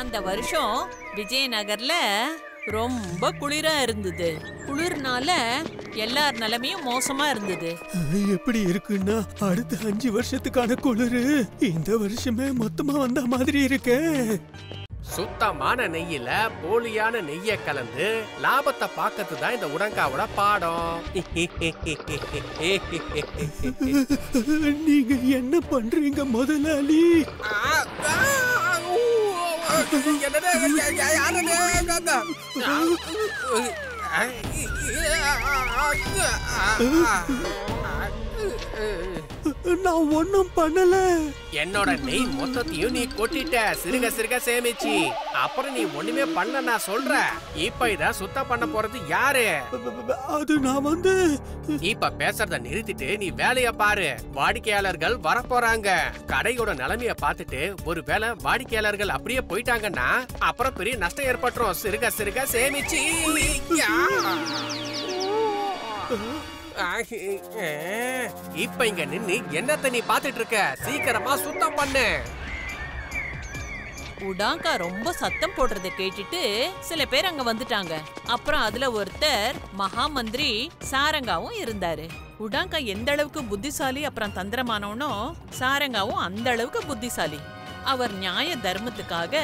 அந்த வருஷம் விஜயநகர்ல ரொம்ப குளிரா இருந்தது. குளிர்னால எல்லார் நிலைமையும் மோசமா இருந்தது. எப்படி இருக்குன்னா அடுத்த 5 வருஷத்துக்கான குளிரு இந்த வருஷமே மொத்தமா வந்த மாதிரி இருக்கு. சுத்தமான நெய்யில போலியான நெய்ய கலந்து லாபத்தை பார்க்கறது தான் இந்த உடங்காவோட பாடம். நீங்க என்ன பண்றீங்க முதலாளி? நான் ஒன்னும் பண்ணல. என்னோட நெய் மொத்தத்தையும் நீ கொட்டிட்ட, சிறுக சிறுக சேமிச்சு. அப்புறம் நீ ஒண்ணுமே பண்ண நான் சொல்றேன். இப்ப இத சுத்தம் பண்ண போறது யாரு? அது நான் இப்ப பேசுறத நிறுத்திட்டு நீ வேலைய பாரு. வாடிக்கையாளர்கள் வரப்போறாங்க. கடையோட நிலைமைய பார்த்துட்டு ஒருவேளை வாடிக்கையாளர்கள் அப்படியே போயிட்டாங்கன்னா அப்புறம் பெரிய நஷ்டம் ஏற்பட்டுரும். சிறுக சிறுக சேமிச்சு. இப்ப இங்க நின்னு என்னத்த நீ பாத்துட்டு இருக்க? சீக்கிரமா சுத்தம் பண்ணு. உடாங்கா ரொம்ப சத்தம் போடுறத கேட்டுட்டு சில பேர் அங்க வந்துட்டாங்க. அப்புறம் அதுல ஒருத்தர் மகா மந்திரி சாரங்காவும் இருந்தாரு. உடாங்கா எந்த அளவுக்கு புத்திசாலி அப்புறம் தந்திரமானவனோ சாரங்காவும் அந்த அளவுக்கு புத்திசாலி. அவர் நியாய தர்மத்துக்காக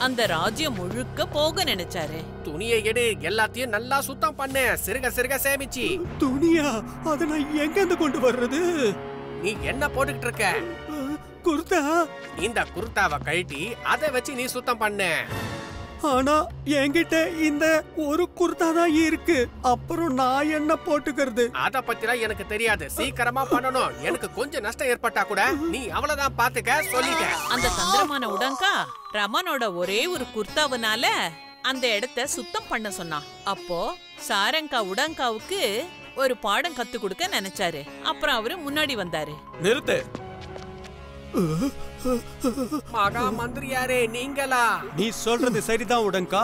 அந்த ராஜ்யம் முழுக்க போக நினைச்சாரு. துணியை எடு, எல்லாத்தையும் நல்லா சுத்தம் பண்ணு, சிறுக சிறுக சேமிச்சு. துணியா? அத நான் எங்க இருந்து கொண்டு வர்றது? நீ என்ன போட்டுக்கிட்டு இருக்க? குர்தா. இந்த குர்தாவை கழட்டி அதை வச்சு நீ சுத்தம் பண்ணு. ஆனா என்கிட்ட இந்த ஒரு குர்தா தான் இருக்கு. அப்புறம் நான் என்ன போட்டுக்கிறது? அத பத்திலாம் எனக்கு தெரியாது. சீக்கிரமா பண்ணணும். எனக்கு கொஞ்சம் நஷ்டம் ஏற்பட்டா கூட நீ அவ்வளவுதான் பாத்துக்க சொல்லிட்ட. அந்த தந்திரமான உடங்கா ரமனோட ஒரே ஒரு குர்தாவனால அந்த இடத்த சுத்தம் பண்ண சொன்னான். அப்போ சாரங்கா உடங்காவுக்கு ஒரு பாடம் கத்து கொடுக்க நினைச்சாரு. அப்புறம் அவரு முன்னாடி வந்தாரு. நிறுத்து. மகா மந்திரியாரே, நீங்களா? நீ சொல்றது சரிதான் உடங்கா.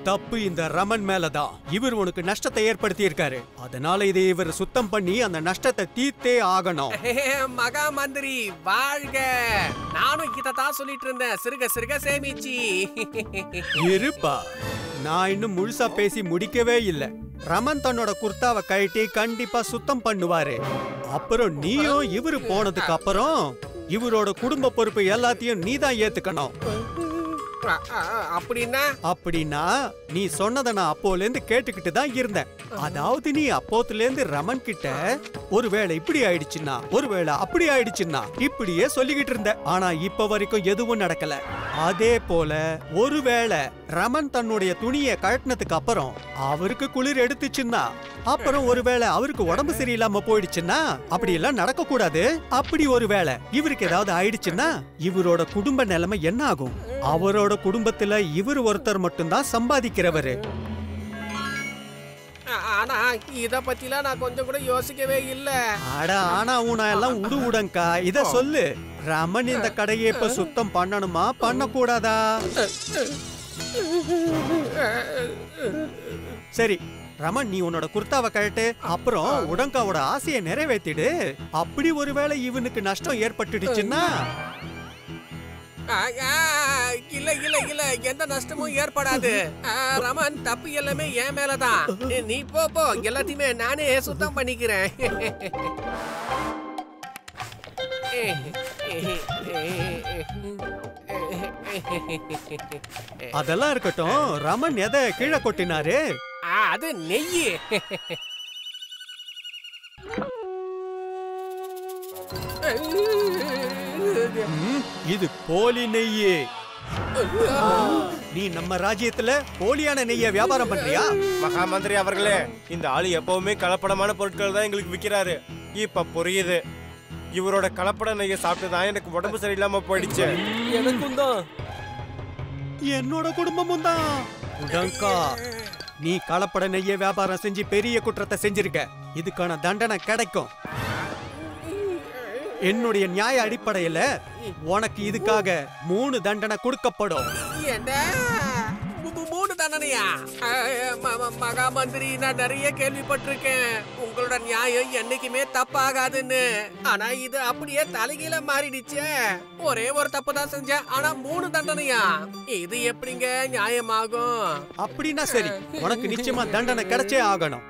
தப்பு இந்த ரமன் மேலதான். இவர் உனக்கு நஷ்டத்தை ஏற்படுத்தி இருக்காரு. அதனால இதை இவர் சுத்தம் பண்ணி அந்த நஷ்டத்தை தீர்த்தே ஆகணும். மகா மந்திரி வாழ்க. நானும் இதத்தான் சொல்லிட்டு இருந்தேன், சிறுக சிறுக சேமிச்சு. இருப்பா, நான் இன்னும் முழுசா பேசி முடிக்கவே இல்லை. ரமன் தன்னோட குர்தாவை கழட்டி கண்டிப்பா சுத்தம் பண்ணுவாரு. அப்புறம் நீயும் இவரு போனதுக்கு அப்புறம் இவரோட குடும்ப பொறுப்பு எல்லாத்தையும் நீதான் ஏத்துக்கணும். அப்படின்னா நீ சொன்னதை நான் அப்போல இருந்து கேட்டுக்கிட்டு தான் இருந்தேன். அதாவது நீ அப்போத்துல இருந்து ரமன் கிட்ட ஒருவேளை இப்படி ஆயிடுச்சுன்னா, ஒருவேளை அப்படி ஆயிடுச்சுன்னா இப்படியே சொல்லிக்கிட்டு இருந்த. ஆனா இப்ப வரைக்கும் எதுவும் நடக்கல. அதே போல ஒருவேளை ரமன் தன்னுடைய துணியை கழட்டினதுக்கு அப்புறம் அவருக்கு குளிர் எடுத்துச்சுன்னா, அப்புறம் ஒருவேளை அவருக்கு உடம்பு சரியில்லாம போயிடுச்சுன்னா, அப்படி எல்லாம் நடக்க கூடாது. அப்படி ஒருவேளை இவருக்கு ஏதாவது ஆயிடுச்சுன்னா இவரோட குடும்ப நிலைமை என்ன ஆகும்? அவரோட குடும்பத்துல இவர் ஒருத்தர் மட்டும்தான் சம்பாதிக்கிறவரு. ஆனா இத பத்திலாம் நான் கொஞ்சம் கூட யோசிக்கவே இல்ல. அட ஆனா ஊனா எல்லாம் உடங்கா. இத சொல்லு, ரமன் இந்த கடையை இப்ப சுத்தம் பண்ணணுமா பண்ண கூடாதா? சரி ரமன், நீ உன்னோட குர்தாவை கழட்டு. அப்புறம் உடங்காவோட ஆசையை நிறைவேற்றிடு. அப்படி ஒருவேளை இவனுக்கு நஷ்டம் ஏற்பட்டுடுச்சுன்னா? இல்ல இல்ல இல்ல, எந்த நஷ்டமும் ஏற்படாது. ரமன், தப்பு எல்லாமே என் மேலதான். நீ போ, எல்லாத்தையுமே நானே சுத்தம் பண்ணிக்கிறேன். அதெல்லாம் இருக்கட்டும், ரமன் எதை கீழே கொட்டினாரு? அது நெய். இது போலி நெய்யே. நீ நம்ம ராஜ்யத்துல போலியான நெய்ய வியாபாரம் பண்றியா? மகா மந்திரி அவர்களே, இந்த ஆளு எப்பவுமே கலப்படமான பொருட்கள் தான் எங்களுக்கு விக்கிறாரு. இப்ப புரியுது. இவரோட கலப்பட நெய்ய சாப்பிட்டுதான் எனக்கு உடம்பு சரியில்லாம போயிடுச்சு. எனக்கும் தான், என்னோட குடும்பமும் தான். உடங்கா, நீ கலப்பட நெய்ய வியாபாரம் செஞ்சு பெரிய குற்றத்தை செஞ்சிருக்க. இதுக்கான தண்டனை கிடைக்கும். என்னுடைய நியாய அடிப்படையில உனக்கு இதுக்காக 3 தண்டனை கொடுக்கப்படும். என்ன 3 தண்டனையா? மகா மந்திரி, நான் நிறைய கேள்விப்பட்டிருக்கேன் உங்களோட நியாயம் என்னைக்குமே தப்பாகாதுன்னு. ஆனா இது அப்படியே தலைகீழ மாறிடுச்சே. ஒரே ஒரு தப்பு தான் செஞ்சேன், ஆனா 3 தண்டனையா? இது எப்படிங்க நியாயமாகும்? அப்படின்னா சரி, உனக்கு நிச்சயமா தண்டனை கிடைச்சே ஆகணும்.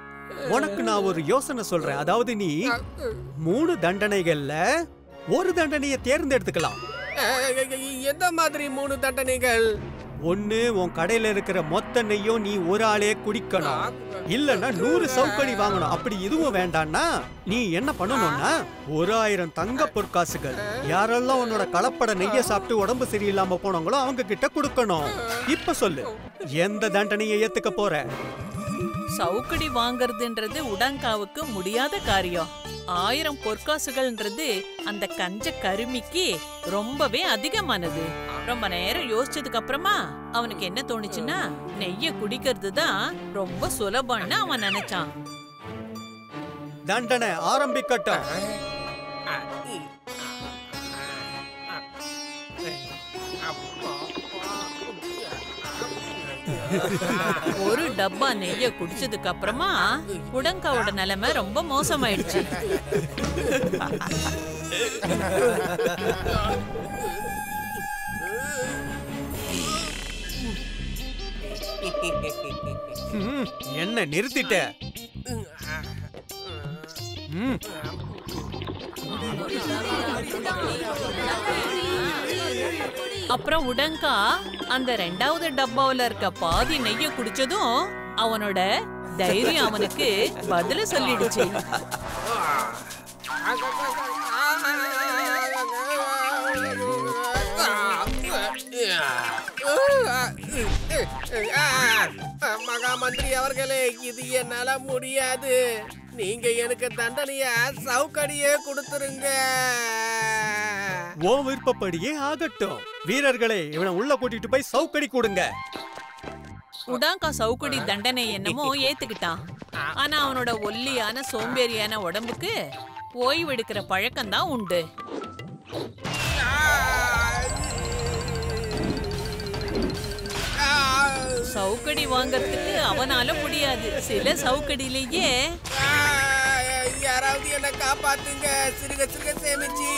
உனக்கு நான் ஒரு யோசனை சொல்றேன். அதாவது நீ 3 தண்டனைகள்ல ஒரு தண்டனையை தேர்ந்தெடுத்துக்கலாம். எந்த மாதிரி 3 தண்டனைகள்? ஒண்ணு, உன் கடையில இருக்கிற மொத்த நெய்யும் நீ ஒரு ஆளே குடிக்கணும். இல்லன்னா 100 சவுக்கடி வாங்கணும். அப்படி இதுவும் வேண்டாம்னா நீ என்ன பண்ணணும்னா 1000 தங்க பொற்காசுகள் யாரெல்லாம் உன்னோட கலப்பட நெய்ய சாப்பிட்டு உடம்பு சரியில்லாம போனாங்களோ அவங்க கிட்ட கொடுக்கணும். இப்ப சொல்லு, எந்த தண்டனையை ஏத்துக்க போற? சவுக்கடி வாங்கறதுன்றது உடங்காவுக்கு முடியாத காரியம். 1000 பொற்காசுகள்ன்றது அந்த கஞ்ச கருமிக்கு ரொம்பவே அதிகமானது. ரொம்ப நேரம் யோசிச்சதுக்கு அப்புறமா அவனுக்கு என்ன தோணுச்சுன்னா, நெய்ய குடிக்கிறது தான் ரொம்ப சுலபம்னு அவன் நினைச்சான். தண்டனை ஆரம்பிக்கட்டும். ஒரு டப்பா நெய்ய குடிச்சதுக்கு அப்புறமா உடங்காவோட நிலைமை ரொம்ப மோசமாயிடுச்சு. என்ன நிறுத்திட்ட? அப்புறம் உடங்கா அந்த 2வது டப்பாவுல இருக்க பாதி நெய்ய குடிச்சதும் அவனோட தைரியம் அவனுக்கு பதில சொல்லிடுச்சு. மகா மந்திரி அவர்களே, இது என்னால முடியாது. நீங்க எனக்கு தண்டனைய சவுக்கடியே கொடுத்துருங்க. ஓ விருப்பப்படியே ஆகட்டும். வீரர்களே, இவனை உள்ள கூட்டிட்டு போய் சவுக்கடி கொடுங்க. உடாங்கா சவுக்கடி தண்டனை என்னமோ ஏத்துக்கிட்டான். ஆனா அவனோட ஒல்லியான சோம்பேறியான உடம்புக்கு ஓய்வெடுக்கிற பழக்கம்தான் உண்டு. சவுக்கடி வாங்கறதுக்கு அவனால முடியாது. சில சவுக்கடியிலேயே யாராவது என்ன காப்பாத்துங்க, சிறுக சிறுக சேமிச்சு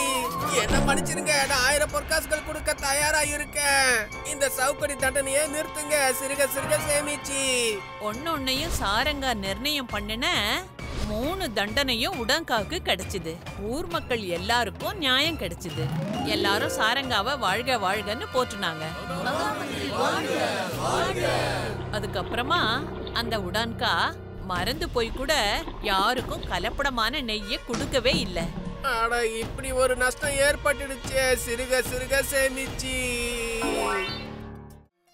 என்ன மன்னிச்சிருங்க, நான் 1000 பொற்காசுகள் கொடுக்க தயாரா இருக்கேன். இந்த சவுக்கடி தண்டனையை நிறுத்துங்க, சிறுக சிறுக சேமிச்சு. ஒன்னொன்னையும் சாரங்கா நிர்ணயம் பண்ணின 3 தண்டனையும் உடங்காவுக்கு கிடைச்சது. ஊர் மக்கள் எல்லாருக்கும் நியாயம் கிடைச்சது. எல்லாரும் சாரங்காவை வாழ்க வாழ்கன்னு போற்றுனாங்க. அதுக்கப்புறமா அந்த உடான்கா மறந்து போய் கூட யாருக்கும் கலப்படமான நெய்ய கொடுக்கவே இல்ல. ஆட, இப்படி ஒரு நஷ்டம் ஏற்பட்டுடுச்சு, சிறுக சிறுக சேமிச்சு.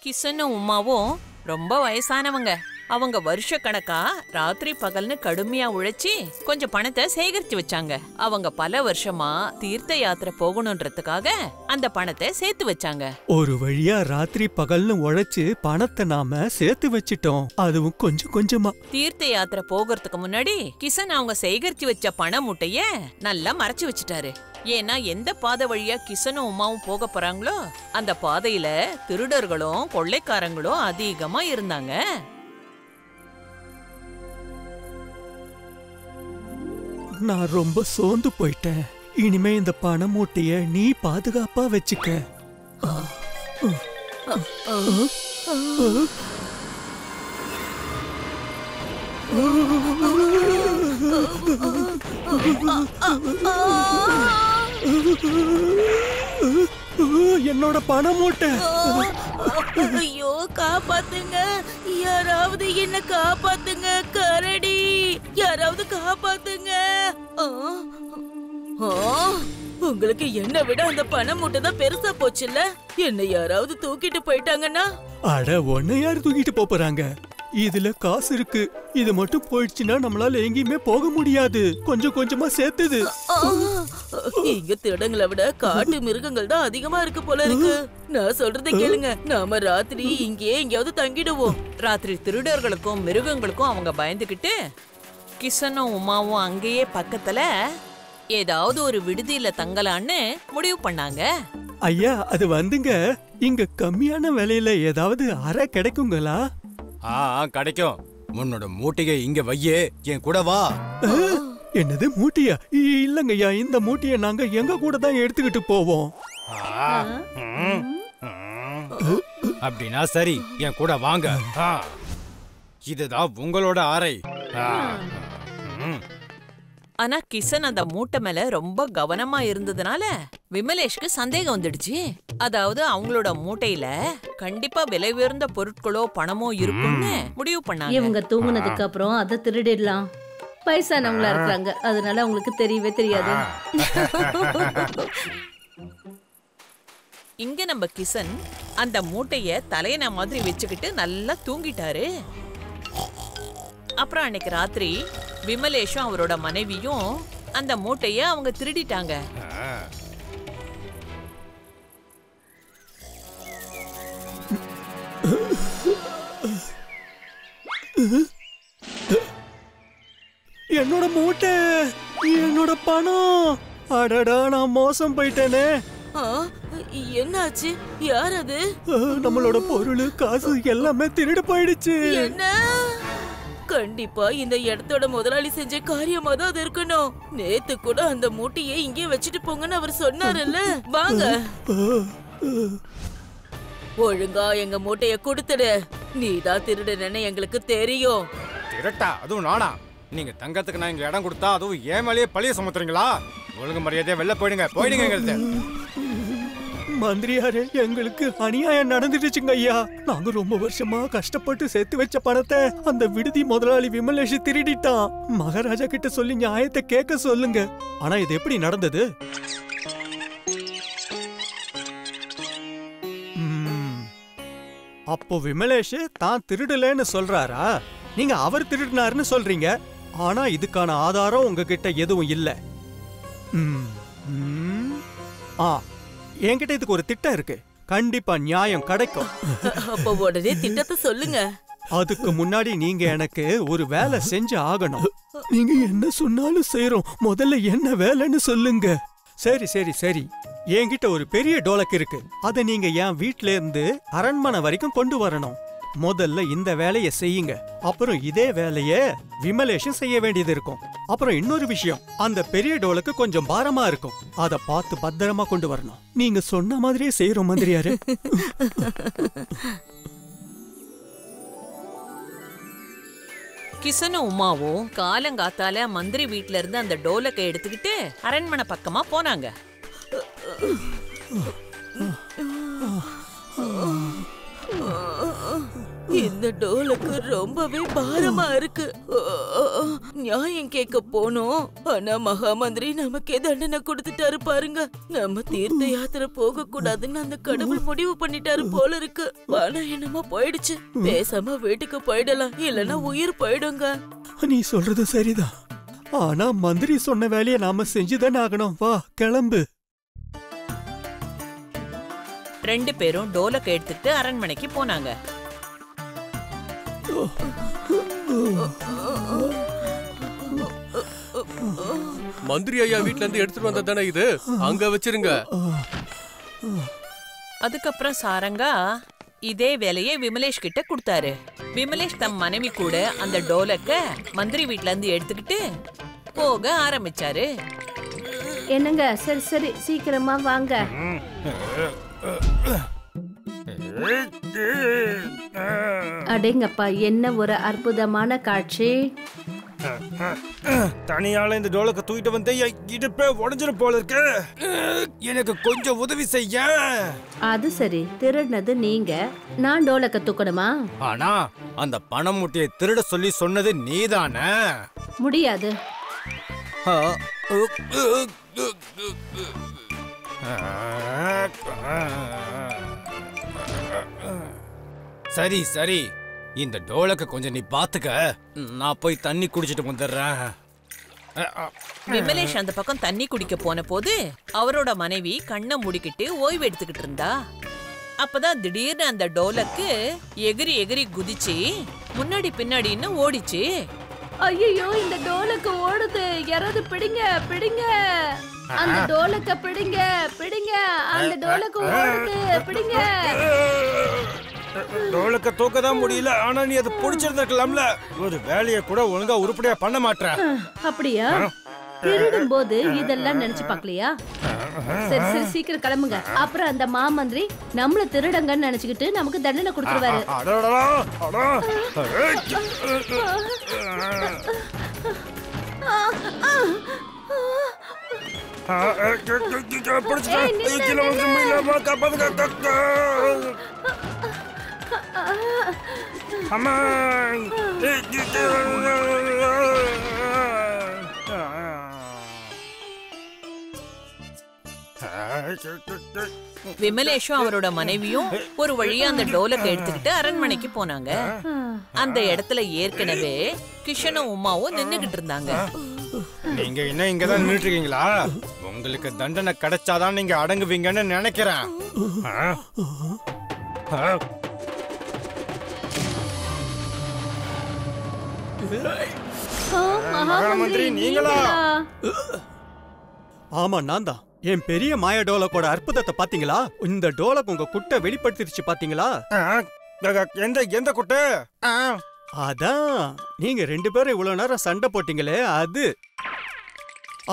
கிஷனும் உமாவும் ரொம்ப வயசானவங்க. அவங்க வருஷ கணக்கா ராத்திரி பகல்னு கடுமையா உழைச்சி கொஞ்சம் பணத்தை சேகரிச்சு வச்சாங்க. அவங்க பல வருஷமா தீர்த்த யாத்திரை போகணும்ன்றதுக்காக அந்த பணத்தை சேர்த்து வச்சாங்க. ஒரு வழியா ராத்திரி பகல்னு உழைச்சு பணத்தை நாம சேர்த்து வச்சிட்டோம், அதுவும் கொஞ்சம் கொஞ்சமா. தீர்த்த யாத்திரை போகிறதுக்கு முன்னாடி கிஷன் அவங்க சேகரிச்சு வச்ச பண மூட்டைய நல்லா மறைச்சு வச்சுட்டாரு. ஏன்னா எந்த பாதை வழியா கிஷனும் உமாவும் போக போறாங்களோ அந்த பாதையில திருடர்களும் கொள்ளைக்காரங்களும் அதிகமா இருந்தாங்க. நான் ரொம்ப சோர்ந்து போயிட்டேன். இனிமே இந்த பண மூட்டைய நீ பாதுகாப்பா வச்சுக்க. என்னோட பண மூட்டை. ஐயோ, காப்பாத்துங்க, யாராவது என்ன காப்பாத்துங்க, கரடி, யாராவது காப்பாத்துங்க. உங்களுக்கு என்ன விட அந்த பண மூட்டை தான் பெருசா போச்சுல்ல. என்ன யாராவது தூக்கிட்டு போயிட்டாங்கன்னா? அட, ஒன்ன யாரு தூக்கிட்டு போறாங்க? இதுல காசு இருக்கு. இது மட்டும் போயிடுச்சுன்னா நம்மளால எங்கேயுமே போக முடியாது. கொஞ்சம் கொஞ்சமா சேர்த்துது. இங்க திருடங்களை விட காட்டு மிருகங்கள் தான் அதிகமா இருக்கு போல இருக்கு. நான் சொல்றதை கேளுங்க, நாம ராத்திரி இங்கேயே எங்கேயாவது தங்கிடுவோம். ராத்திரி திருடர்களுக்கும் மிருகங்களுக்கும் அவங்க பயந்துகிட்டு கிஷனும் உமாவும் அங்கேயே பக்கத்துல ஏதாவது ஒரு விடுதியில தங்கலான்னு முடிவு பண்ணாங்க. ஐயா, அது வந்துங்க, இங்க கம்மியான விலையில ஏதாவது அறை கிடைக்குங்களா? கிடைக்கும். உன்னோட மூட்டையை இங்க வையே, என் கூட வா. என்னது மூட்டியா? இல்லங்கய்யா, இந்த மூட்டையை நாங்க எங்க கூட தான் எடுத்துக்கிட்டு போவோம். அப்படின்னா சரி, என் கூட வாங்க. இதுதான் உங்களோட அறை. ஆனா கிசன் அந்த மூட்டை மேல ரொம்ப கவனமா இருந்ததுனால விமலேஷ்க்கு சந்தேகம் வந்துடுச்சு. அதாவது அவங்களோட மூட்டையில கண்டிப்பா விலை உயர்ந்த பொருட்களோ பணமோ இருக்கும்னு முடிவு பண்ணாங்க. இவங்க தூங்குனதுக்கு அப்புறம் அதை திருடிடலாம். வயசானவங்களா இருக்காங்க, அதனால அவங்களுக்கு தெரியவே தெரியாது. இங்க நம்ம கிசன் அந்த மூட்டைய தலையணை மாதிரி வச்சுக்கிட்டு நல்லா தூங்கிட்டாரு. அப்புறம் அன்னைக்கு ராத்திரி விமலேஷும் அவரோட மனைவியும் அந்த மூட்டைய அவங்க திருடிட்டாங்க. என்னோட மூட்டை, என்னோட பணம். அடடா, நான் மோசம் போயிட்டேனே. என்னாச்சு? யார் அது? நம்மளோட பொருள், காசு எல்லாமே திருடு போயிடுச்சு. என்ன? கண்டிப்பா இந்த இடத்தோட முதலாளி செஞ்ச காரியமா தான் அது இருக்கணும். நேத்து கூட அந்த மூட்டையை இங்கே வச்சுட்டு போங்கன்னு அவர் சொன்னாருல்ல. வாங்க, ஒழுங்கா எங்க மூட்டைய கொடுத்துடு. நீதான் திருடுன்னு எங்களுக்கு தெரியும். திருட்டா? அதுவும் நானா? நீங்க தங்கத்துக்கு நான் இங்க இடம் கொடுத்தா அதுவும் ஏன் மேலேயே பழிய சுமத்துறீங்களா? ஒழுங்கு மரியாதையா வெளில போயிடுங்க, போயிடுங்க. எங்களுக்கு மந்திரியாரே, எங்களுக்கு அநியாயம் நடந்துடுச்சுங்க ஐயா. நாங்க ரொம்ப வருஷமா கஷ்டப்பட்டு சேர்த்து வச்ச பணத்தை அந்த விடுதி முதலாளி விமலேஷ் திருடிட்டான். மகாராஜா கிட்ட சொல்லி நியாயத்தை கேட்க சொல்லுங்க. ஆனா இது எப்படி நடந்தது? அப்போ விமலேஷ் தான் திருடலன்னு சொல்றாரா? நீங்க அவர் திருடினாருன்னு சொல்றீங்க. ஆனா இதுக்கான ஆதாரம் உங்ககிட்ட எதுவும் இல்ல. என்கிட்ட இதுக்கு ஒரு திட்டம் இருக்கு. கண்டிப்பா நியாயம் கிடைக்கும். அப்ப உடனே திட்டத்தை சொல்லுங்க. அதுக்கு முன்னாடி நீங்க எனக்கு ஒரு வேலை செஞ்சு ஆகணும். நீங்க என்ன சொன்னாலும் செய்றோம். முதல்ல என்ன வேலைன்னு சொல்லுங்க. சரி சரி சரி, என்கிட்ட ஒரு பெரிய டோலக் இருக்கு. அதை நீங்க என் வீட்ல இருந்து அரண்மனை வரைக்கும் கொண்டு வரணும். முதல்ல இந்த வேலையை செய்யுங்க. அப்புறம் இதே வேலைய விமலேஷும் செய்ய வேண்டியது இருக்கும். அப்புறம் இன்னொரு விஷயம், அந்த பெரிய டோலுக்கு கொஞ்சம் பாரமா இருக்கும். அத பார்த்து பத்திரமா கொண்டு வரணும். நீங்க சொன்ன மாதிரியே செய்யறோம் மந்திரியாரு. கிசனும் உமாவும் காலங்காத்தால மந்திரி வீட்ல இருந்து அந்த டோலக்கை எடுத்துக்கிட்டு அரண்மனை பக்கமா போனாங்க. இந்த டோலுக்கு ரொம்பவே பாரமா இருக்கு. நியாயம் கேட்க போனோம். ஆனா மகாமந்திரி நமக்கே தண்டனை கொடுத்துட்டாரு பாருங்க. நம்ம தீர்த்த யாத்திரை போக கூடாதுன்னு அந்த கடவுள் முடிவு பண்ணிட்டாரு போல இருக்கு. ஆனா என்னமோ போயிடுச்சு. பேசாம வீட்டுக்கு போயிடலாம், இல்லன்னா உயிர் போயிடுங்க. நீ சொல்றது சரிதான். ஆனா மந்திரி சொன்ன வேலையை நாம செஞ்சுதானே ஆகணும். வா, கிளம்பு. 2 பேரும் டோலக்கை எடுத்துட்டு அரண்மனைக்கு போனாங்க. மந்திரி ஐயா வீட்ல இருந்து எடுத்துட்டு வந்ததானே இது, அங்க வச்சிருங்க. அதுக்கப்புறம் சாரங்கா இதே வேலையை விமலேஷ் கிட்ட கொடுத்தாரு. விமலேஷ் தம் மனைவி கூட அந்த டோலக்க மந்திரி வீட்ல இருந்து எடுத்துக்கிட்டு போக ஆரம்பிச்சாரு. என்னங்க, சரி சரி, சீக்கிரமா வாங்க. அடேங்கப்பா, என்ன ஒரு அற்புதமான காட்சி. தனியால இந்த டோலக்க தூக்கிட்டு வந்து இடுப்பே உடஞ்சிரு போல இருக்கு. எனக்கு கொஞ்சம் உதவி செய்ய. அது சரி, திருடினது நீங்க, நான் டோலக்க தூக்கணுமா? ஆனா அந்த பணம் மூட்டையை திருட சொல்லி சொன்னது நீதானே. முடியாது. சரி சரி, இந்த டோலக்க கொஞ்சம் நீ பாத்துக்க. நான் போய் தண்ணி குடிச்சிட்டு வந்துடுறேன். விமலேஷ் அந்த பக்கம் தண்ணி குடிக்க போன போது அவரோட மனைவி கண்ணை மூடிக்கிட்டு ஓய்வு எடுத்துக்கிட்டு இருந்தா. அப்பதான் திடீர்னு அந்த டோலக்கு எகிரி எகிரி குதிச்சு முன்னாடி பின்னாடின்னு ஓடிச்சு. ஐயோ, இந்த டோலக்கு ஓடுது, யாராவது பிடிங்க பிடிங்க, அந்த டோலக்க பிடிங்க பிடிங்க, அந்த டோலக்கு ஓடுது, பிடிங்க. டோலுக்கு தூக்க தான் முடியல. ஆனா நீ அதை பிடிச்சிருந்திருக்கலாம்ல. ஒரு வேலையை கூட ஒழுங்கா உருப்படியா பண்ண மாட்டேற. அப்படியா? திருடும் போது இதெல்லாம் நினைச்சு பாக்கலையா? சரி சரி சீக்கிரம் கிளம்புங்க. அப்புறம் அந்த மாமந்திரி நம்மள திருடங்கன்னு நினைச்சுக்கிட்டு நமக்கு தண்டனை கொடுத்துருவாரு. விமலேஷும் அவரோட மனைவியும் ஒரு வழியா அந்த டோலக்கை எடுத்துக்கிட்டு அரண்மனைக்கு போனாங்க. அந்த இடத்துல ஏற்கனவே கிஷனும் உமாவும் நின்னுகிட்டு இருந்தாங்க. நீங்க என்ன இங்கதான் நின்னுட்டு இருக்கீங்களா? உங்களுக்கு தண்டனை கிடைச்சாதான் நீங்க அடங்குவீங்கன்னு நினைக்கிறேன். மகாமந்திரி நீங்களா? ஆமா நான் தான். என் பெரிய மாய டோலக்கோட அற்புதத்தை பாத்தீங்களா? இந்த டோலக் உங்க குட்டை வெளிப்படுத்திருச்சு பாத்தீங்களா? எந்த குட்டை? அதான் நீங்க 2 பேரும் இவ்வளவு நேரம் சண்டை போட்டீங்களே அது.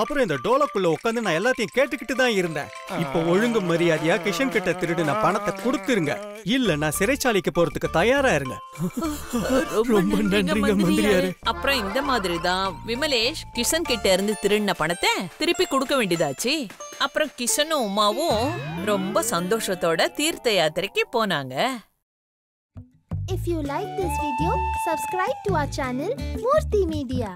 அப்புறம் இந்த டோலக்குள்ள உட்காந்து நான் எல்லாத்தையும் கேட்டுக்கிட்டு தான் இருந்தேன். இப்ப ஒழுங்கு மரியாதையா கிஷன் கிட்ட திருடின பணத்தை கொடுத்துருங்க, இல்ல நான் சிறைச்சாலைக்கு போறதுக்கு தயாரா இருங்க. ரொம்ப நன்றிங்க மந்திரியாரே. அப்புறம் இந்த மாதிரி தான் விமலேஷ் கிஷன் கிட்ட இருந்து திருடின பணத்தை திருப்பி கொடுக்க வேண்டியதாச்சு. அப்புறம் கிஷனும் உமாவும் ரொம்ப சந்தோஷத்தோட தீர்த்த யாத்திரைக்கு போனாங்க. If you like this video, subscribe to our channel Murthy Media.